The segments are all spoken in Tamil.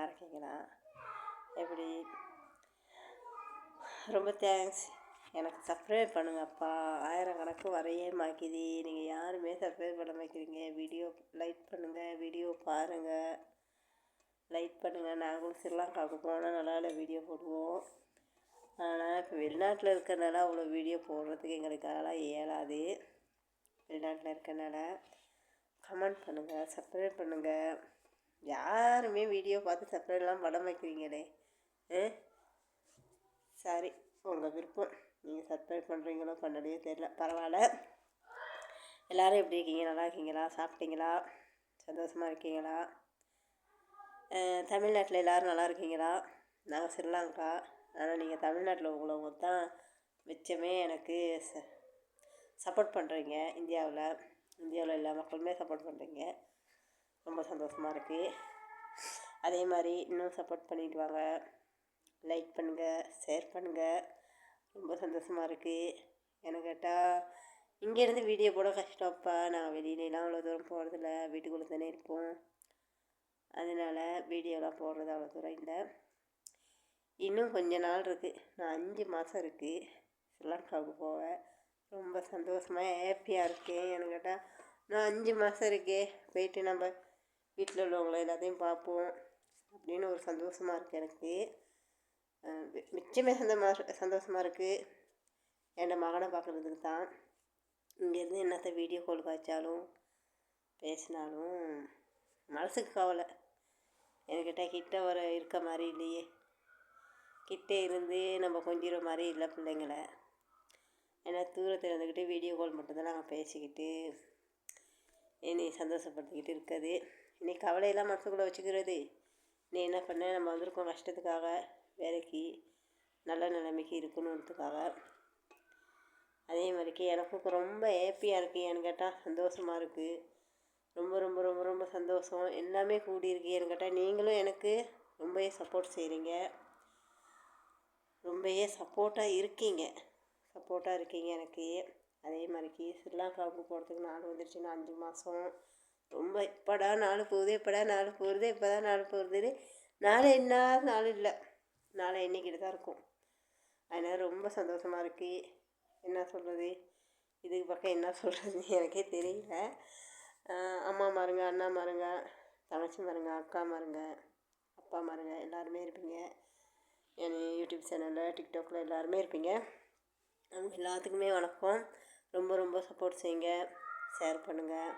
நல்லா இருக்கீங்களா? எப்படி? ரொம்ப தேங்க்ஸ். எனக்கு சப்ஸ்கிரைப் பண்ணுங்கப்பா. 1000 கணக்கு வரையே மாக்கிது. நீங்கள் யாருமே சப்ஸ்கிரைப் பண்ண மாக்கிறீங்க. வீடியோ லைக் பண்ணுங்கள், வீடியோ பாருங்கள், லைக் பண்ணுங்கள். நாங்களும் ஸ்ரீலங்காவுக்கு போனால் நல்லா வீடியோ போடுவோம். ஆனால் இப்போ வெளிநாட்டில் இருக்கிறனால அவ்வளோ வீடியோ போடுறதுக்கு எங்களுக்காக இயலாது. வெளிநாட்டில் இருக்கிறனால கமெண்ட் பண்ணுங்கள், சப்ஸ்கிரைப் பண்ணுங்கள். யாருமே வீடியோ பார்த்து சப்ஸ்கிரைப்லாம் பண்ண வைக்கிறீங்களே. சரி, உங்கள் விருப்பம். நீங்கள் சப்ஸ்கிரைப் பண்ணுறீங்களோ பண்ணலையோ தெரியல, பரவாயில்ல. எல்லோரும் எப்படி இருக்கீங்க? நல்லா இருக்கீங்களா? சாப்பிட்டீங்களா? சந்தோஷமாக இருக்கீங்களா? தமிழ்நாட்டில் எல்லோரும் நல்லா இருக்கீங்களா? நாங்கள் ஸ்ரீலங்கா. ஆனால் நீங்கள் தமிழ்நாட்டில் உள்ளவங்க தான் மிச்சமே எனக்கு சப்போர்ட் பண்ணுறீங்க. இந்தியாவில் எல்லா மக்களுமே சப்போர்ட் பண்ணுறீங்க. ரொம்ப சந்தோஷமாக இருக்குது. அதே மாதிரி இன்னும் சப்போர்ட் பண்ணிட்டு வாங்க. லைக் பண்ணுங்கள், ஷேர் பண்ணுங்கள். ரொம்ப சந்தோஷமாக இருக்குது. எனக்கு கேட்டால் இங்கேருந்து வீடியோ போட கஷ்டம்ப்பா. நாங்கள் வெளியிலலாம் அவ்வளோ தூரம் போகிறதில்ல, வீட்டுக்குள்ளே தானே இருப்போம். அதனால் வீடியோலாம் போடுறது அவ்வளோ தூரம் இல்லை. இன்னும் கொஞ்ச நாள் இருக்குது. நான் 5 மாதம் இருக்குது ஸ்ரீலங்காவுக்கு போவேன். ரொம்ப சந்தோஷமாக ஹேப்பியாக இருக்கேன். எனக்கு கேட்டால் நான் 5 மாதம் இருக்கே, போயிட்டு நம்ம வீட்டில் உள்ளவங்கள எல்லாத்தையும் பார்ப்போம் அப்படின்னு ஒரு சந்தோஷமாக இருக்குது எனக்கு. மிச்சமே சந்தோஷமாக இருக்குது. என் மகனை பார்க்குறதுக்கு தான். இங்கேருந்து என்னத்தை வீடியோ கால் காய்ச்சாலும் பேசினாலும் மனசுக்கு கவலை. என்கிட்ட கிட்ட இருக்க மாதிரி இல்லையே. கிட்டே இருந்து நம்ம கொஞ்சிற மாதிரி இல்லை பிள்ளைங்கள. ஏன்னா தூரத்தில் இருந்துக்கிட்டு வீடியோ கால் மட்டும்தான் நாங்கள் பேசிக்கிட்டு என்னை சந்தோஷப்படுத்திக்கிட்டு இருக்குது. இன்னைக்கு கவலையெல்லாம் மனசுக்குள்ளே வச்சுக்கிறது. நீ என்ன பண்ண? நம்ம வந்திருக்கோம் கஷ்டத்துக்காக, வேலைக்கு நல்ல நிலைமைக்கு இருக்கணுன்றதுக்காக. அதே மாதிரிக்கு எனக்கும் ரொம்ப ஹேப்பியாக இருக்குது. ஏன்னு கேட்டால் சந்தோஷமாக இருக்குது. ரொம்ப ரொம்ப ரொம்ப ரொம்ப சந்தோஷம். எல்லாமே கூடியிருக்கு. ஏன்னு கேட்டால் நீங்களும் எனக்கு ரொம்பவே சப்போர்ட் செய்கிறீங்க. ரொம்பவே சப்போர்ட்டாக இருக்கீங்க எனக்கு. அதே மாதிரிக்கு ஸ்ரீலங்காவுக்கு போகிறதுக்கு நாள் வந்துருச்சுன்னா 5 மாதம். ரொம்ப எப்படா நாள் போகுது, இப்போ தான் நாள் போகுதுன்னு நாளை என்ன நாள் இல்லை, நாளை எண்ணிக்கிட்டு தான் இருக்கும். அதனால் ரொம்ப சந்தோஷமாக இருக்குது. என்ன சொல்கிறது, இதுக்கு பக்கம் என்ன சொல்கிறதுன்னு எனக்கே தெரியல. அம்மா மாருங்க, அண்ணா மாருங்க, தங்கச்சி மாருங்க, அக்கா மாருங்க, அப்பா மாருங்க எல்லாருமே இருப்பீங்க. என் யூடியூப் சேனலில், டிக்டாக்கில் எல்லாருமே இருப்பீங்க. அவங்க எல்லாத்துக்குமே வணக்கம். ரொம்ப ரொம்ப சப்போர்ட் செய்யுங்க, ஷேர் பண்ணுங்கள்,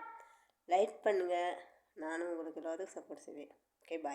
லைக் பண்ணுங்கள். நானும் உங்களுக்கு எல்லாத்துக்கும் சப்போர்ட் செய்வேன். ஓகே, பாய்.